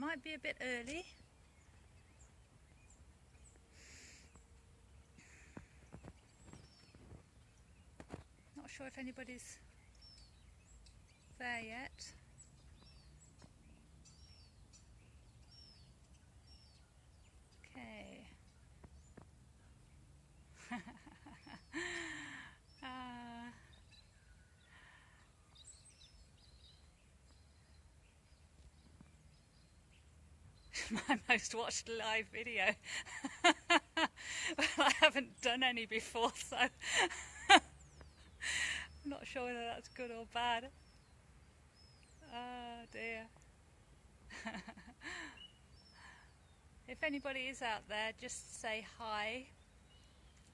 might be a bit early. Not sure if anybody's there yet. Okay. My most watched live video. Well, I haven't done any before, so I'm not sure whether that's good or bad. Oh dear. If anybody is out there, just say hi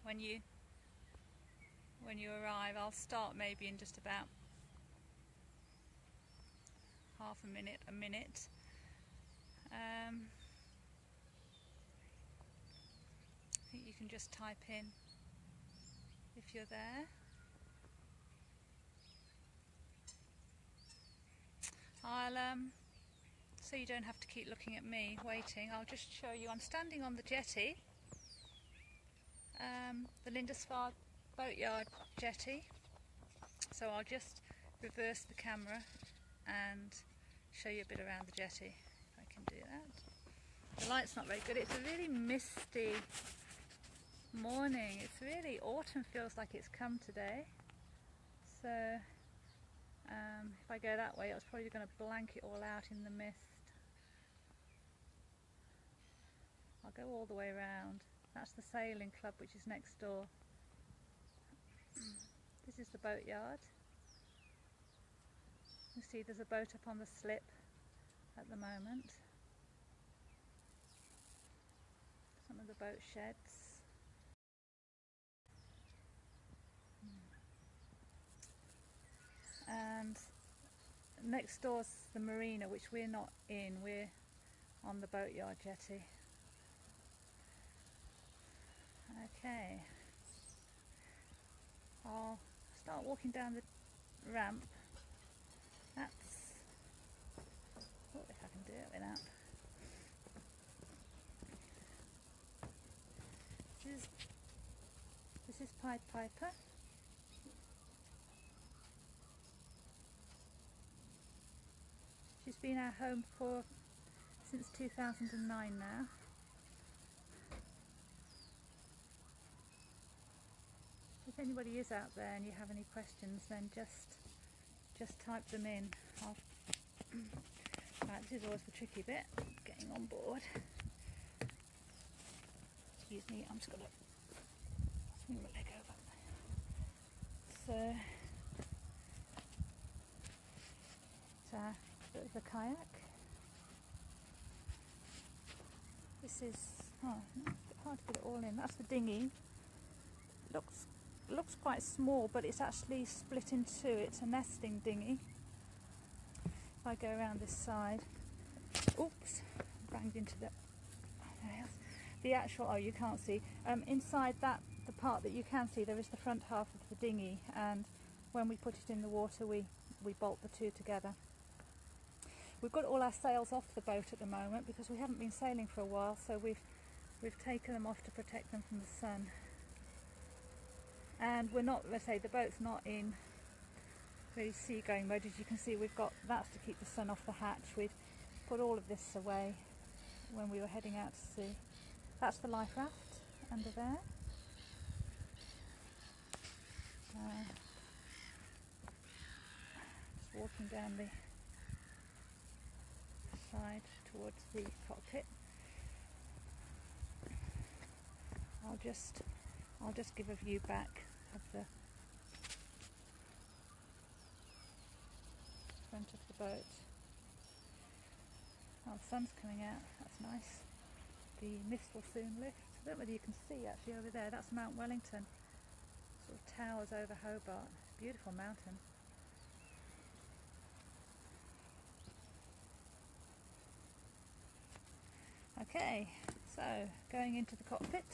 when you arrive. I'll start maybe in just about half a minute. I think you can just type in if you're there. I'll so you don't have to keep looking at me waiting. I'll just show you. I'm standing on the jetty, the Lindisfarne Boatyard jetty. So I'll just reverse the camera and show you a bit around the jetty, if I can do that. The light's not very good. It's a really misty morning. It's really, autumn feels like it's come today. So if I go that way, I was probably going to blank it all out in the mist. I'll go all the way around. That's the sailing club, which is next door. This is the boatyard. You see there's a boat up on the slip at the moment. Some of the boat sheds. And next door's the marina, which we're not in. We're on the boatyard jetty. Okay. I'll start walking down the ramp. That's, oh, if I can do it without. This is Pied Piper. She's been our home since 2009 now. If anybody is out there and you have any questions, then just type them in. Right, this is always the tricky bit, getting on board. Excuse me, I'm just going to swing my leg over. So, the kayak. This is, oh, hard to get it all in. That's the dinghy. Looks quite small, but it's actually split in two. It's a nesting dinghy. If I go around this side, oops, banged into the actual, oh, you can't see. Inside that, the part that you can see, there is the front half of the dinghy, and when we put it in the water, we bolt the two together. We've got all our sails off the boat at the moment because we haven't been sailing for a while, so we've taken them off to protect them from the sun. And we're not, let's say, the boat's not in really seagoing mode. As you can see, we've got, that's to keep the sun off the hatch. We'd put all of this away when we were heading out to sea. That's the life raft under there. Just walking down the side towards the cockpit. I'll just give a view back of the front of the boat. Oh, the sun's coming out, that's nice. The mist will soon lift. I don't know whether you can see actually over there, that's Mount Wellington. Sort of towers over Hobart. Beautiful mountain. Okay, so going into the cockpit.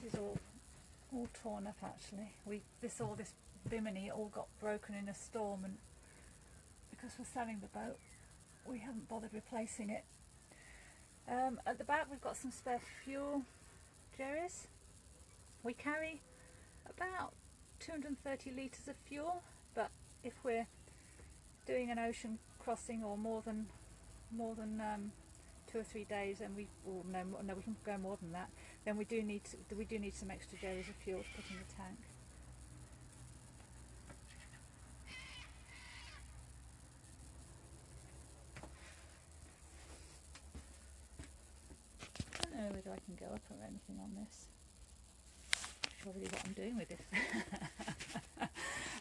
This is all torn up actually. This bimini all got broken in a storm, and because we're selling the boat, we haven't bothered replacing it. At the back we've got some spare fuel jerrys. We carry about 230 litres of fuel, but if we're doing an ocean crossing or more than 2 or 3 days, and we can go more than that, then we do need some extra jerrys of fuel to put in the tank. I don't know whether I can go up or anything on this. Probably what I'm doing with this.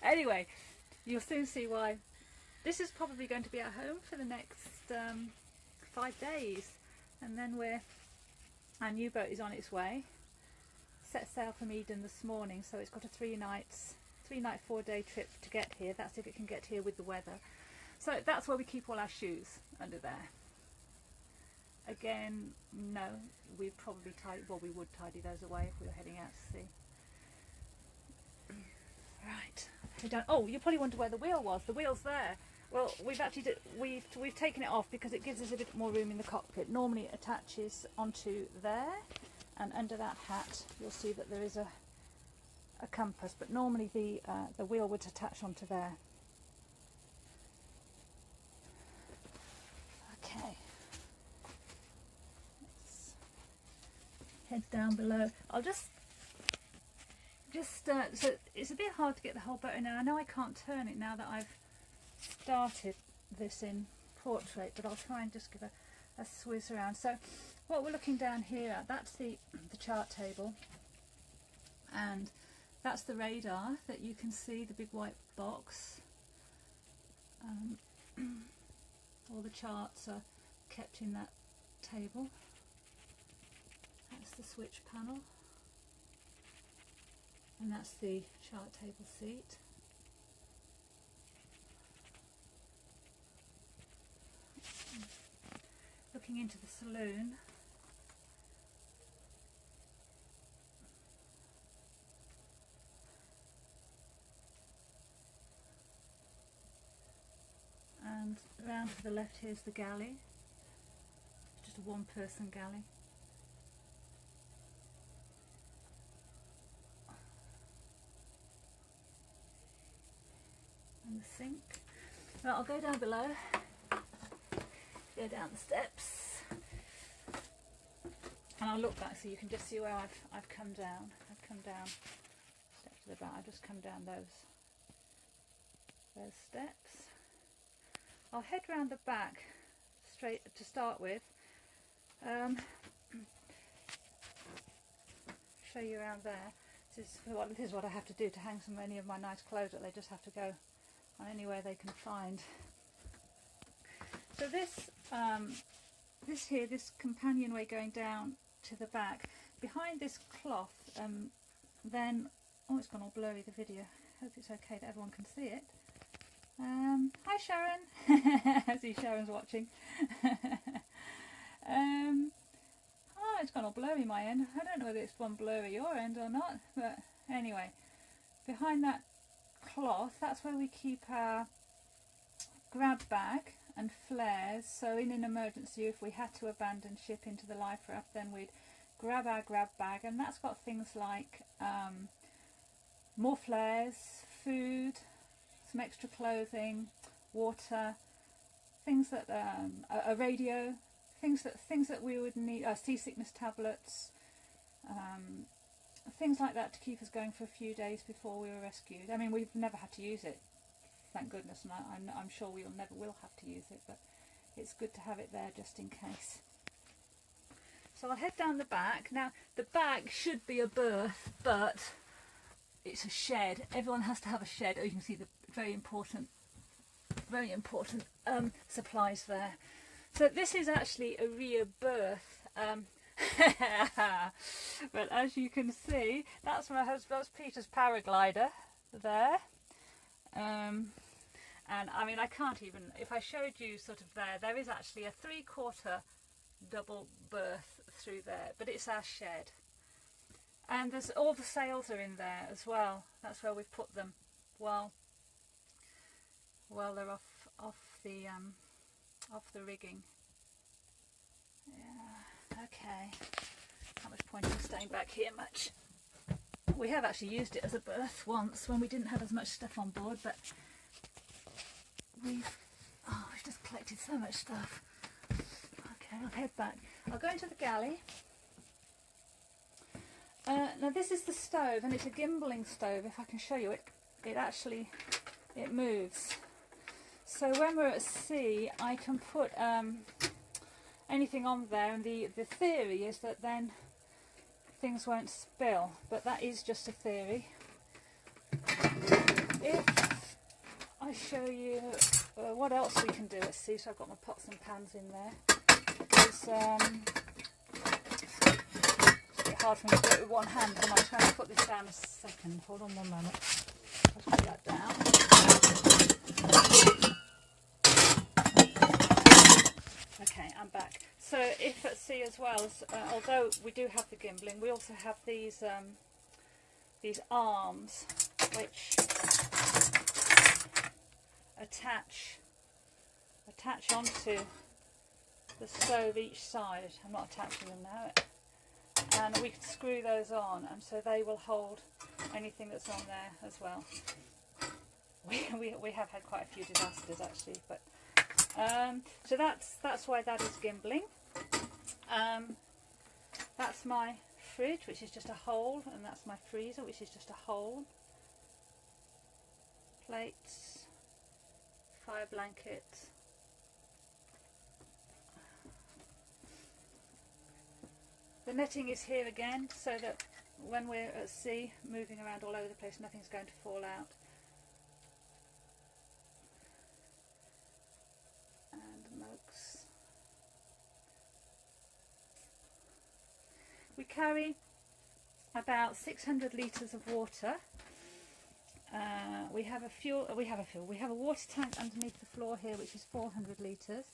Anyway, you'll soon see why. This is probably going to be at home for the next 5 days, and then our new boat is on its way. Set sail from Eden this morning, so it's got a 3-night 4-day trip to get here. That's if it can get here with the weather. So that's where we keep all our shoes, under there. Again, no, we'd probably we would tidy those away if we were heading out to sea. Right. Oh, you probably wonder where the wheel was. The wheel's there. Well, we've taken it off because it gives us a bit more room in the cockpit. Normally it attaches onto there, and under that hat you'll see that there is a compass, but normally the wheel would attach onto there. Okay. Let's head down below. I'll just so it's a bit hard to get the whole boat in, and I know I can't turn it now that I've started this in portrait, but I'll try and just give a swizz around. So what we're looking down here at, that's the chart table, and that's the radar that you can see, the big white box. All the charts are kept in that table. That's the switch panel, and that's the chart table seat. Looking into the saloon, and round to the left here's the galley, just a one-person galley. And the sink. Well, I'll go down below. Go down the steps, and I'll look back so you can just see where I've come down. I've come down steps to the back. I've just come down those steps. I'll head round the back straight to start with. Show you around there. This is what I have to do to hang any of my nice clothes that they just have to go on anywhere they can find. So this companionway going down to the back, behind this cloth, then, oh, it's gone all blurry, the video. Hope it's okay that everyone can see it. Hi Sharon. I see Sharon's watching. Oh, it's gone all blurry my end. I don't know whether it's gone blurry your end or not, but anyway, behind that cloth, that's where we keep our grab bag and flares, so in an emergency, if we had to abandon ship into the life raft, then we'd grab our grab bag, and that's got things like more flares, food, some extra clothing, water, things that a radio, things that we would need, seasickness tablets, things like that to keep us going for a few days before we were rescued. I mean, we've never had to use it, thank goodness, and I'm sure we never will have to use it, but it's good to have it there just in case. So I'll head down the back. Now, the back should be a berth, but it's a shed. Everyone has to have a shed. Oh, you can see the very important supplies there. So this is actually a rear berth. But as you can see, that's my husband, that's Peter's paraglider there. And I mean, I can't even, if I showed you sort of there is actually a 3/4 double berth through there, but it's our shed. And there's all the sails are in there as well. That's where we've put them while they're off the rigging. Yeah, okay. Not much point in staying back here much. We have actually used it as a berth once when we didn't have as much stuff on board, but we've just collected so much stuff. Okay, I'll head back. I'll go into the galley. Now this is the stove, and it's a gimballing stove. If I can show you it, it moves. So when we're at sea, I can put anything on there, and the theory is that then things won't spill, but that is just a theory. If I show you what else we can do at sea, so I've got my pots and pans in there. It's a bit hard for me to do it with one hand, and I'm trying to put this down a second. Hold on one moment. I'll put that down. Okay, I'm back. So if at sea as well, although we do have the gimballing, we also have these arms which attach onto the stove each side. I'm not attaching them now, and we can screw those on, and so they will hold anything that's on there as well. We have had quite a few disasters actually, but so that's why that is gimballing. That's my fridge, which is just a hole, and that's my freezer, which is just a hole. Plates, fire blanket. The netting is here again, so that when we're at sea, moving around all over the place, nothing's going to fall out. And mugs. We carry about 600 litres of water. We have a water tank underneath the floor here, which is 400 litres,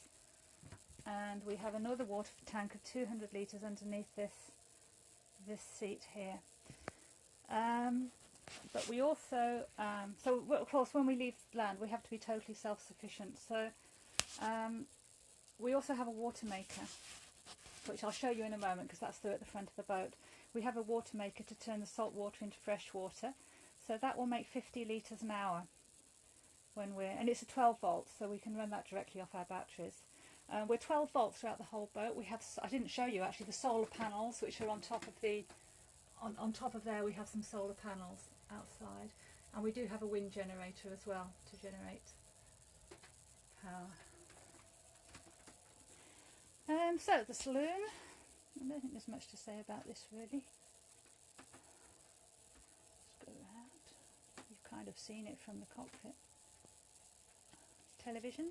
and we have another water tank of 200 litres underneath this seat here. But we also, so of course when we leave land we have to be totally self-sufficient, so we also have a water maker, which I'll show you in a moment because that's at the front of the boat. We have a water maker to turn the salt water into fresh water, so that will make 50 litres an hour and it's a 12 volts, so we can run that directly off our batteries. We're 12 volts throughout the whole boat. We have, I didn't show you actually, the solar panels which are on top of on top of there. We have some solar panels outside, and we do have a wind generator as well to generate power. So the saloon, I don't think there's much to say about this really. Let's go around. You've kind of seen it from the cockpit. Television.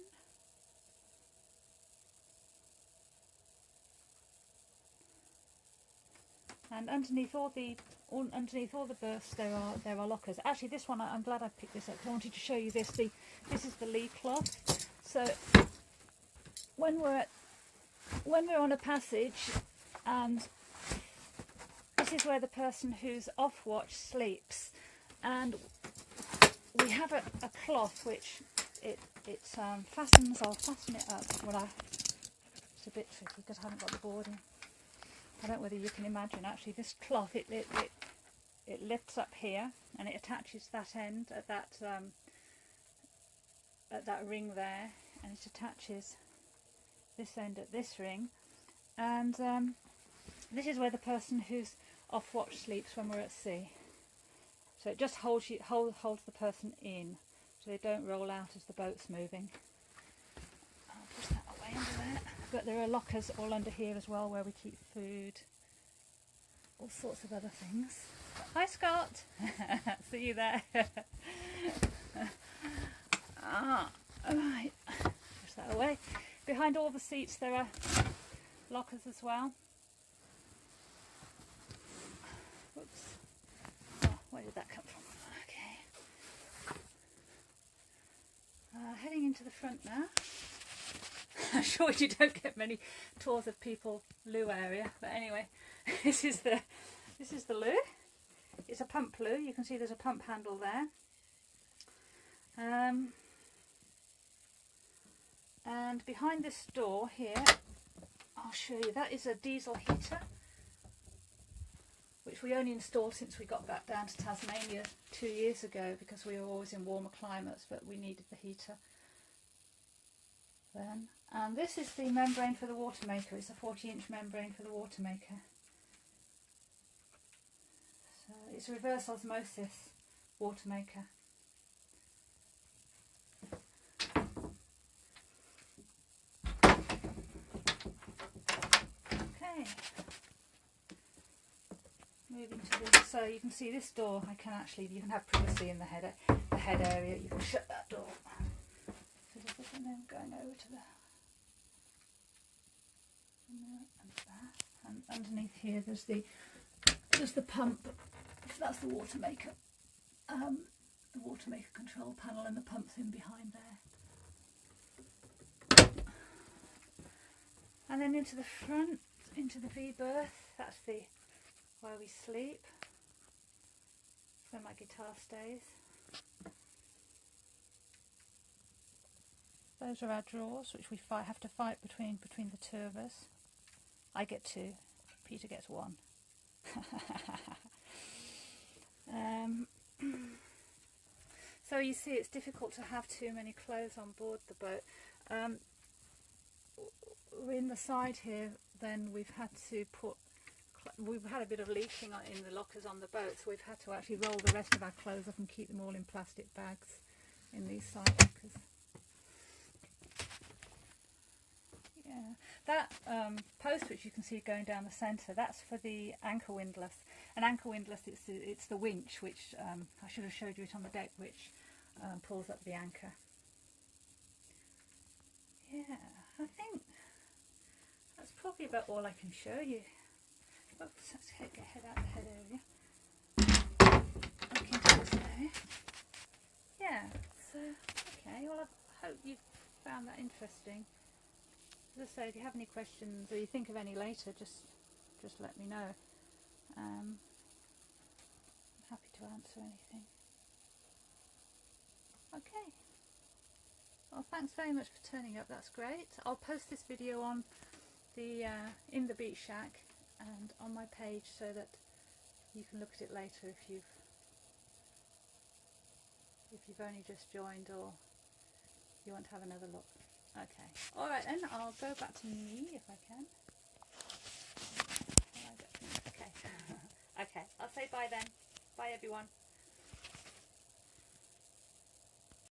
And underneath all the berths there are lockers. Actually, this one I'm glad I picked this up. I wanted to show you this. This is the lee cloth. So when we're on a passage, and this is where the person who's off watch sleeps, and we have a cloth which it fastens. I'll fasten it up. It's a bit tricky because I haven't got the boarding. I don't know whether you can imagine. Actually, this cloth it lifts up here, and it attaches that end at that ring there, and it attaches this end at this ring, and this is where the person who's off watch sleeps when we're at sea. So it just holds the person in, so they don't roll out as the boat's moving. I'll push that away under there. But there are lockers all under here as well where we keep food, all sorts of other things. Hi Scott! See you there. Alright, push that away. Behind all the seats there are lockers as well. Whoops. Oh, where did that come from? Okay. Heading into the front now. I'm sure you don't get many tours of people loo area, but anyway, this is the loo. It's a pump loo. You can see there's a pump handle there. And behind this door here, I'll show you, that is a diesel heater, which we only installed since we got back down to Tasmania 2 years ago, because we were always in warmer climates, but we needed the heater then. And this is the membrane for the water maker. It's a 40-inch membrane for the water maker. So it's a reverse osmosis water maker. Okay. Moving to this, so you can see this door. You can have privacy in the head area. You can shut that door. And then going over to the and that, and underneath here there's the pump. That's the water maker. The water maker control panel, and the pump's in behind there. And then into the front, into the V berth. That's where we sleep. Where my guitar stays. Those are our drawers, which we have to fight between the two of us. I get 2, Peter gets 1. So you see, it's difficult to have too many clothes on board the boat. In the side here, then we've had a bit of leaking in the lockers on the boat, so we've had to actually roll the rest of our clothes up and keep them all in plastic bags in these side lockers. Yeah, that post which you can see going down the centre, that's for the anchor windlass. An anchor windlass, it's the winch, which I should have showed you it on the deck, which pulls up the anchor. Yeah, I think that's probably about all I can show you. Oops, let's head out the head area. Look into this area. Yeah, so, okay, well I hope you found that interesting. As I say, if you have any questions or you think of any later, just let me know. I'm happy to answer anything. Okay. Well, thanks very much for turning up. That's great. I'll post this video on the in the Beach Shack and on my page, so that you can look at it later if you've only just joined, or you want to have another look. Okay. Alright then, I'll go back to me if I can. Okay. Okay, I'll say bye then. Bye everyone.